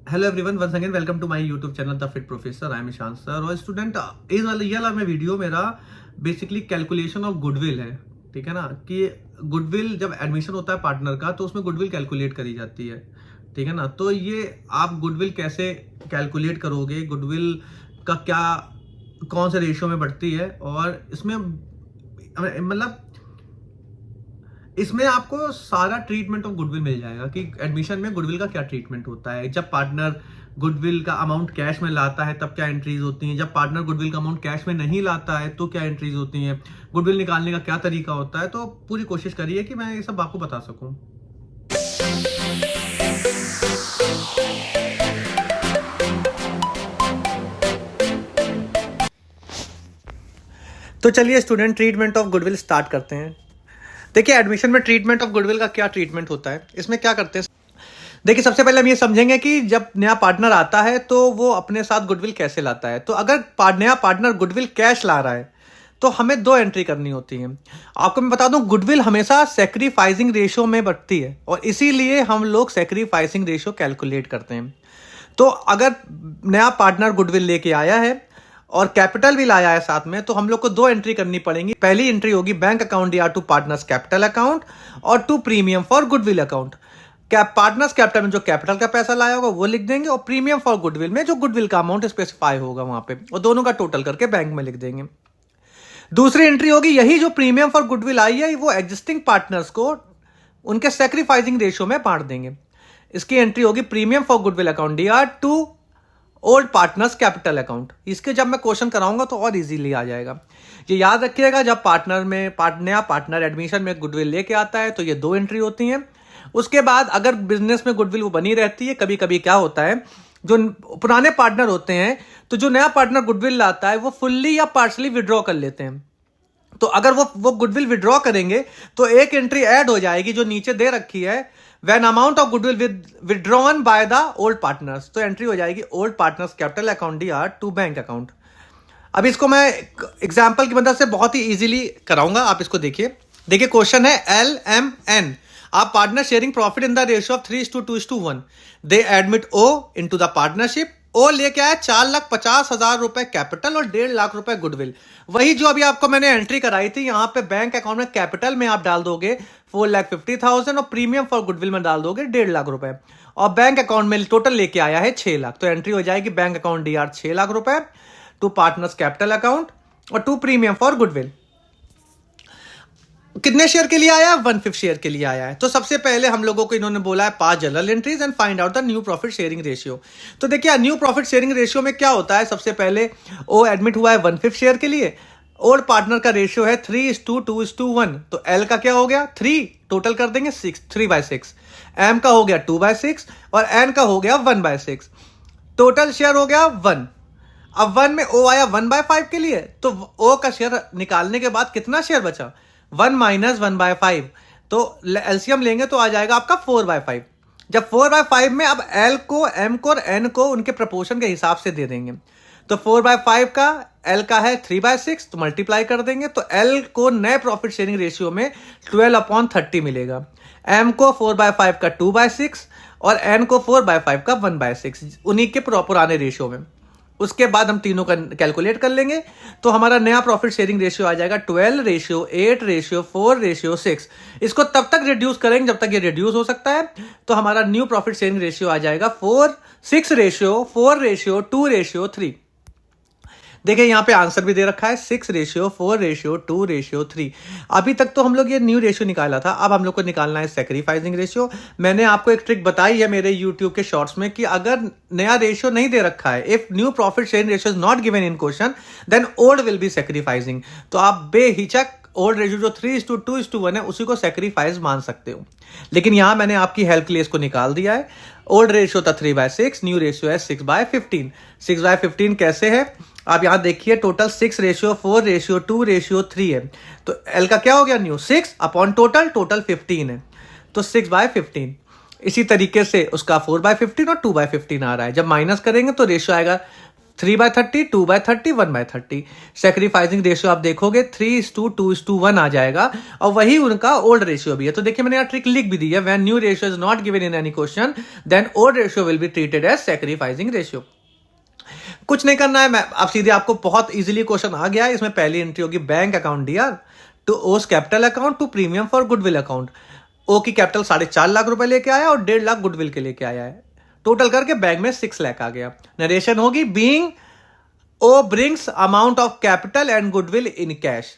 Hello everyone, once again welcome to my YouTube channel the fit professor. I am Ishan sir. और student, ये वाला मैं video मेरा basically calculation of goodwill है। ठीक है ना, कि गुडविल जब एडमिशन होता है पार्टनर का तो उसमें गुडविल कैलकुलेट करी जाती है। ठीक है ना, तो ये आप गुडविल कैसे कैलकुलेट करोगे, गुडविल का क्या कौन से रेशियो में बढ़ती है, और इसमें मतलब इसमें आपको सारा ट्रीटमेंट ऑफ गुडविल मिल जाएगा कि एडमिशन में गुडविल का क्या ट्रीटमेंट होता है। जब पार्टनर गुडविल का अमाउंट कैश में लाता है तब क्या एंट्रीज होती हैं, जब पार्टनर गुडविल का अमाउंट कैश में नहीं लाता है तो क्या एंट्रीज होती हैं, गुडविल निकालने का क्या तरीका होता है। तो पूरी कोशिश करिए कि मैं ये सब आपको बता सकूं। तो चलिए student, treatment of goodwill start करते हैं। देखिए, एडमिशन में ट्रीटमेंट ऑफ गुडविल का क्या ट्रीटमेंट होता है, इसमें क्या करते हैं। देखिए, सबसे पहले हम ये समझेंगे कि जब नया पार्टनर आता है तो वो अपने साथ गुडविल कैसे लाता है। तो अगर नया पार्टनर गुडविल कैश ला रहा है तो हमें दो एंट्री करनी होती है। आपको मैं बता दूं, गुडविल हमेशा सैक्रिफाइसिंग रेशियो में बढ़ती है और इसीलिए हम लोग सैक्रिफाइसिंग रेशियो कैलकुलेट करते हैं। तो अगर नया पार्टनर गुडविल लेके आया है और कैपिटल भी लाया है साथ में, तो हम लोग को दो एंट्री करनी पड़ेंगी। पहली एंट्री होगी बैंक अकाउंट या टू पार्टनर्स कैपिटल अकाउंट, और to premium for goodwill account. Partners capital में जो कैपिटल का पैसा लाया होगा वो लिख देंगे, और प्रीमियम फॉर गुडविल में जो गुडविल का अमाउंट स्पेसिफाई होगा वहां पे, और दोनों का टोटल करके बैंक में लिख देंगे। दूसरी एंट्री होगी, यही जो प्रीमियम फॉर गुडविल आई है वो एग्जिस्टिंग पार्टनर्स को उनके सैक्रिफाइसिंग रेशियो में बांट देंगे। इसकी एंट्री होगी premium for goodwill account D R to old partners capital account. इसके जब मैं क्वेश्चन कराऊंगा तो और इजीली आ जाएगा। ये याद रखिएगा, जब नया पार्टनर एडमिशन में गुडविल लेके आता है तो ये दो एंट्री होती हैं। उसके बाद अगर बिजनेस में गुडविल वो बनी रहती है, कभी कभी क्या होता है, जो पुराने पार्टनर होते हैं तो जो नया पार्टनर गुडविल लाता है वो फुल्ली या पार्शली विड्रॉ कर लेते हैं। तो अगर वो गुडविल विड्रॉ करेंगे तो एक एंट्री ऐड हो जाएगी जो नीचे दे रखी है, when amount of goodwill withdrawn by the old partners. तो एंट्री हो जाएगी old partners capital account D R to bank account. अब इसको मैं एग्जांपल की मदद से बहुत ही इजीली कराऊंगा, आप इसको देखिए। क्वेश्चन है LMN। आप partner sharing profit in the ratio of 3:2:1। They admit O into the partnership. O लेके आया 4,50,000 रुपए कैपिटल और 1.5 लाख रुपए गुडविल। वही जो अभी आपको मैंने एंट्री कराई थी, यहां पे बैंक अकाउंट में कैपिटल में आप डाल दोगे 4,50,000 और प्रीमियम फॉर गुडविल में डाल दोगे 1.5 लाख रुपए, और बैंक अकाउंट में टोटल लेके आया है 6 लाख। तो एंट्री हो जाएगी बैंक अकाउंट डीआर 6 लाख रुपए टू पार्टनर्स कैपिटल अकाउंट और टू प्रीमियम फॉर गुडविल। कितने शेयर के लिए आया? 1/5 शेयर के लिए आया है। तो सबसे पहले हम लोगों को इन्होंने बोला है 5 general entries and find out the new profit sharing ratio. तो देखिए, न्यू प्रॉफिट शेयरिंग रेशियो में क्या होता है, सबसे पहले ओ एडमिट हुआ है 1/5 शेयर के लिए। ओल्ड पार्टनर का रेशियो है 3:2:1। तो एल का क्या हो गया 3, टोटल कर देंगे 6, 3/6। एम का हो गया 2/6 और एन का हो गया 1/6। टोटल शेयर हो गया 1। अब 1 में ओ आया 1/5 के लिए, तो ओ का शेयर निकालने के बाद कितना शेयर बचा, 1 माइनस 1/5। तो एलसीएम लेंगे तो आ जाएगा आपका 4/5। जब 4/5 में अब एल को, एम को और एन को उनके प्रपोर्शन के हिसाब से दे देंगे। तो 4/5 का एल का है 3/6, तो मल्टीप्लाई कर देंगे तो एल को नए प्रॉफिट शेयरिंग रेशियो में 12/30 मिलेगा। एम को 4/5 का 2/6 और एन को 4/5 का 1/6, उन्हीं के पुराने रेशियो में। उसके बाद हम तीनों का कैलकुलेट कर लेंगे तो हमारा नया प्रॉफिट शेयरिंग रेशियो आ जाएगा 12:8:4:6। इसको तब तक रिड्यूस करेंगे जब तक ये रिड्यूस हो सकता है। तो हमारा न्यू प्रॉफिट शेयरिंग रेशियो आ जाएगा 6:4:2:3। देखिए, यहां पे आंसर भी दे रखा है 6:4:2:3। अभी तक तो हम लोग ये न्यू रेशियो निकाला था, अब हम लोग को निकालना है सैक्रिफाइसिंग रेशियो। मैंने आपको एक ट्रिक बताई है मेरे यूट्यूब के शॉर्ट्स में कि अगर नया रेशियो नहीं दे रखा है, if new profit sharing ratio is not given in question, then old will be sacrificing. तो आप बेहिचक ओल्ड रेशियो जो 3:2:1 है उसी को सैक्रिफाइस मान सकते हो। लेकिन यहां मैंने आपकी हेल्प के लिए इसको निकाल दिया है। ओल्ड रेशियो था 3/6, न्यू रेशियो है 6/15। 6/15 कैसे है, आप यहां देखिए, टोटल 6:4:2:3 है। तो एल का क्या हो गया न्यू 6 अपॉन टोटल 15 है, तो 6/15। इसी तरीके से उसका 4/15 और 2/15 आ रहा है। जब माइनस करेंगे तो रेशियो आएगा 3/30, 2/30, 1/30। सेक्रीफाइसिंग रेशियो आप देखोगे 3:2:1 आ जाएगा, और वही उनका ओल्ड रेशियो भी है। तो देखिए मैंने यहाँ ट्रिक लिख भी दी है, when new ratio is not given in any question then old ratio will be treated as sacrificing ratio. कुछ नहीं करना है, मैं आप सीधे आपको बहुत इजीली क्वेश्चन आ गया है। इसमें पहली एंट्री होगी bank account D R to O's capital account to premium for goodwill account. O की कैपिटल 4.5 लाख रुपए लेके आया और 1.5 लाख गुडविल के लेके आया है, टोटल करके बैंक में 6 लाख आ गया। नरेशन होगी being O brings amount of capital and goodwill in cash.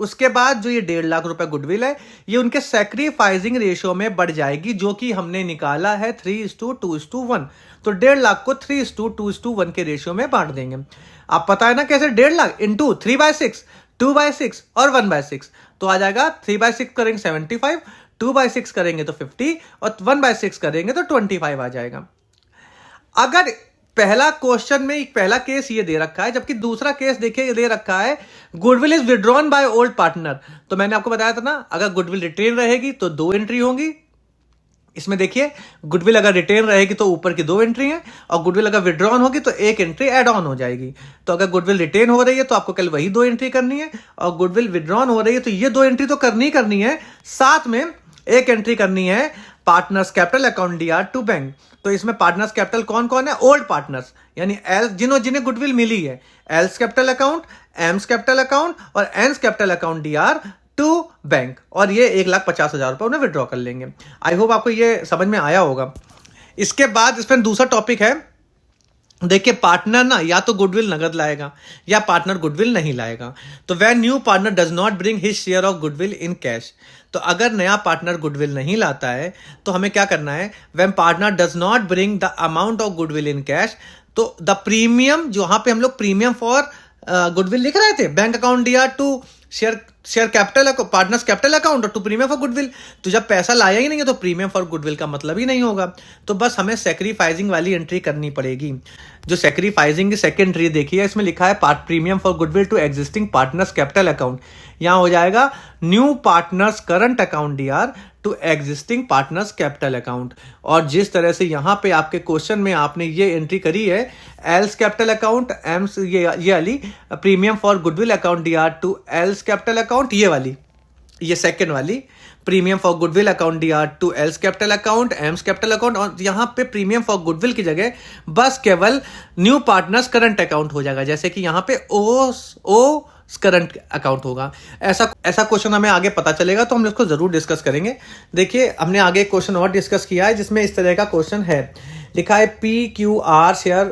उसके बाद जो ये 1.5 लाख रुपए गुडविल है ये उनके सैक्रिफाइसिंग रेशियो में बढ़ जाएगी, जो कि हमने निकाला है 3:2:1। तो 1.5 लाख को 3:2:1 के रेशियो में बांट देंगे। आप पता है ना कैसे, 1.5 लाख इंटू 3/6, 2/6 और 1/6। तो आ जाएगा 3/6 करेंगे 75, 2/6 करेंगे तो 50 और 1/6 करेंगे तो 25 आ जाएगा। अगर पहला क्वेश्चन में एक पहला केस ये दे रखा है, जबकि दूसरा केस देखिए दे रखा है goodwill is withdrawn by old partner, तो मैंने आपको बताया था ना, अगर गुडविल रिटेन रहेगी तो 2 एंट्री होंगी। इसमें देखिए गुडविल अगर रिटेन रहेगी तो ऊपर की 2 एंट्री हैं, और गुडविल अगर विड्रॉन होगी तो 1 एंट्री एड ऑन हो जाएगी। तो अगर गुडविल रिटेन हो रही है तो आपको कल वही 2 एंट्री करनी है, और गुडविल विड्रॉन हो रही है तो ये 2 एंट्री तो करनी है, साथ में 1 एंट्री करनी है partners capital account D R to bank. तो इसमें पार्टनर्स कैपिटल कौन कौन है, ओल्ड पार्टनर्स, यानी एल जिन्हें गुडविल मिली है, L's capital account, M's capital account और N's capital account D R to bank, और ये 1,50,000 रुपए उन्हें विड्रॉ कर लेंगे। आई होप आपको ये समझ में आया होगा। इसके बाद इसमें दूसरा टॉपिक है, देखिए पार्टनर ना या तो गुडविल नगद लाएगा या पार्टनर गुडविल नहीं लाएगा। तो when new partner does not bring his share of goodwill in cash, तो अगर नया पार्टनर गुडविल नहीं लाता है तो हमें क्या करना है, when partner does not bring the amount of goodwill in cash, तो द प्रीमियम, जहां पे हम लोग प्रीमियम फॉर गुडविल लिख रहे थे, bank account D R to share capital partners capital account और टू प्रीमियम फॉर गुडविल, तो जब पैसा लाया ही नहीं है तो प्रीमियम फॉर गुडविल का मतलब ही नहीं होगा। तो बस हमें सैक्रिफाइसिंग वाली एंट्री करनी पड़ेगी। जो सैक्रिफाइसिंग की सेकंड एंट्री देखिए, इसमें लिखा है part premium for goodwill to existing partners capital account, यहां हो जाएगा new partners current account D R to existing partners capital account. और जिस तरह से यहां पे आपके क्वेश्चन में आपने ये एंट्री करी है, एल्स कैपिटल अकाउंट एम्स, ये वाली premium for goodwill account D R to L's capital account, ये वाली, ये सेकंड वाली premium for goodwill account D R to L's capital account, M's capital account, और यहां पे प्रीमियम फॉर गुडविल की जगह बस केवल न्यू पार्टनर्स करंट अकाउंट हो जाएगा, जैसे कि यहां पे ओ करंट अकाउंट होगा। ऐसा क्वेश्चन हमें आगे पता चलेगा तो हम इसको जरूर डिस्कस करेंगे। देखिए हमने आगे एक क्वेश्चन और डिस्कस किया है जिसमें इस तरह का क्वेश्चन है, लिखा है PQR share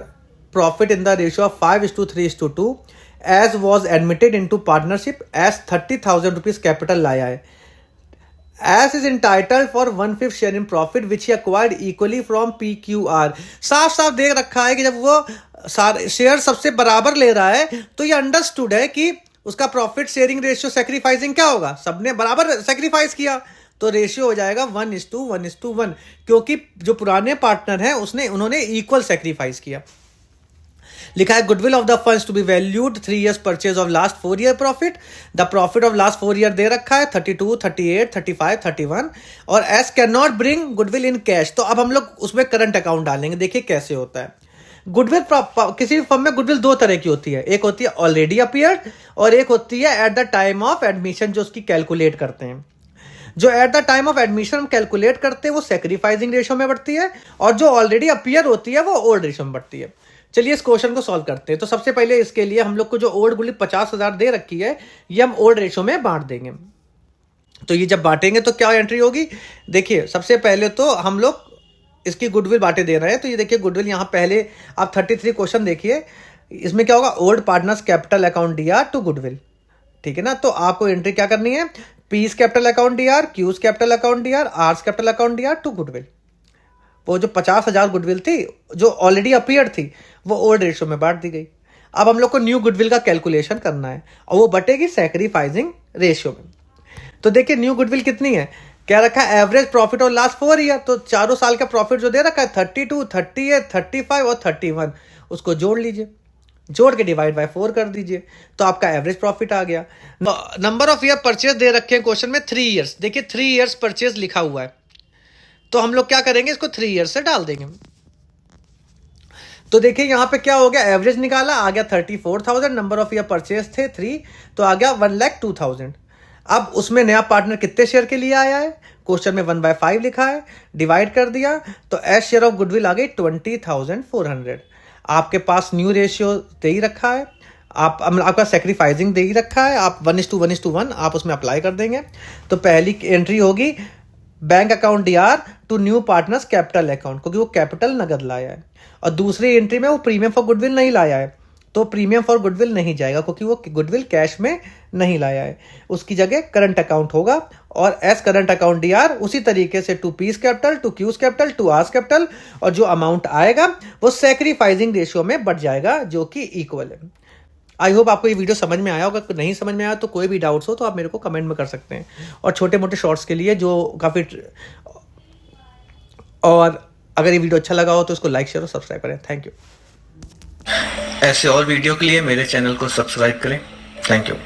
profit in the ratio of 5:3:2 as was admitted in to partnership as 30,000 rupees capital लाया है, S is entitled for 1/5 share in profit which he acquired equally from PQR। साफ साफ देख रखा है कि जब वो शेयर सबसे बराबर ले रहा है तो ये अंडरस्टूड है कि उसका प्रॉफिट शेयरिंग रेशियो सैक्रिफाइसिंग क्या होगा, सबने बराबर सैक्रिफाइस किया, तो रेशियो हो जाएगा 1:1:1, क्योंकि जो पुराने पार्टनर हैं उन्होंने इक्वल सैक्रिफाइस किया। लिखा है goodwill of the funds to be valued 3 years purchase of last 4 year profit, the profit of last 4 year दे रखा है 32, 38, 35, 31, और S can not bring goodwill in cash. तो अब हम लोग उसमें करंट अकाउंट डालेंगे, देखिए कैसे होता है। गुडविल किसी भी फर्म में गुडविल 2 तरह की होती है, एक होती है ऑलरेडी अपीयर्ड और एक होती है at the time of admission, जो उसकी कैलकुलेट करते हैं। जो at the time of admission हम कैलकुलेट करते हैं वो सैक्रिफाइसिंग रेशियो में बढ़ती है, और जो ऑलरेडी अपीयर होती है वो ओल्ड रेशियो में बढ़ती है। चलिए इस क्वेश्चन को सॉल्व करते हैं। तो सबसे पहले इसके लिए हम लोग को जो ओल्ड गुडविल 50,000 दे रखी है ये हम ओल्ड रेशियो में बांट देंगे। तो ये जब बांटेंगे तो क्या एंट्री होगी, देखिए सबसे पहले तो हम लोग इसकी गुडविल बांटे दे रहे हैं, तो ये देखिए गुडविल यहाँ पहले आप 33 क्वेश्चन देखिए, इसमें क्या होगा, old partners capital account D R to goodwill, ठीक है ना। तो आपको एंट्री क्या करनी है, P's capital account Dr, Q's capital account Dr, R's capital account D R to goodwill. वो जो 50,000 गुडविल थी जो ऑलरेडी अपीयर थी वो ओल्ड रेशियो में बांट दी गई। अब हम लोग को न्यू गुडविल का कैलकुलेशन करना है और वो बटेगी सैक्रिफाइसिंग रेशियो में। तो देखिए न्यू गुडविल कितनी है, क्या रखा है, एवरेज प्रॉफिट और लास्ट 4 year, तो चारों साल का प्रॉफिट जो दे रखा है 32, 38, 35 और 31, उसको जोड़ लीजिए, जोड़ के डिवाइड बाय 4 कर दीजिए, तो आपका एवरेज प्रॉफिट आ गया। नंबर ऑफ ईयर परचेज दे रखे हैं क्वेश्चन में 3 years, देखिए 3 years परचेज लिखा हुआ है, तो हम लोग क्या करेंगे, इसको 3 years से डाल देंगे। तो देखिए यहाँ पे क्या हो गया, एवरेज निकाला, आ गया 34,000, नंबर ऑफ ईयर परचेज थे 3, तो आ गया 1,02,000। अब उसमें नया पार्टनर कितने शेयर के लिए आया है, क्वेश्चन में 1/5 लिखा है, डिवाइड कर दिया तो एज शेयर ऑफ गुडविल आ गई 20,400। आपके पास न्यू रेशियो दे ही रखा है, आपका सेक्रीफाइसिंग दे ही रखा है, आप 1:1 आप उसमें अप्लाई कर देंगे। तो पहली एंट्री होगी bank account DR to new partners capital account, क्योंकि वो कैपिटल नगद लाया है। और दूसरी एंट्री में वो प्रीमियम फॉर गुडविल नहीं लाया है, तो प्रीमियम फॉर गुडविल नहीं जाएगा, क्योंकि वो गुडविल कैश में नहीं लाया है। उसकी जगह करंट अकाउंट होगा, और एज करंट अकाउंट DR उसी तरीके से to P's capital, to Q's capital, to R's capital, और जो अमाउंट आएगा वो सैक्रिफाइसिंग रेशियो में बढ़ जाएगा, जो कि इक्वल है। आई होप आपको ये वीडियो समझ में आया होगा। नहीं समझ में आया तो कोई भी डाउट्स हो तो आप मेरे को कमेंट में कर सकते हैं। और छोटे मोटे शॉर्ट्स के लिए जो काफ़ी, और अगर ये वीडियो अच्छा लगा हो तो इसको लाइक शेयर और सब्सक्राइब करें। Thank you. ऐसे और वीडियो के लिए मेरे चैनल को सब्सक्राइब करें। Thank you.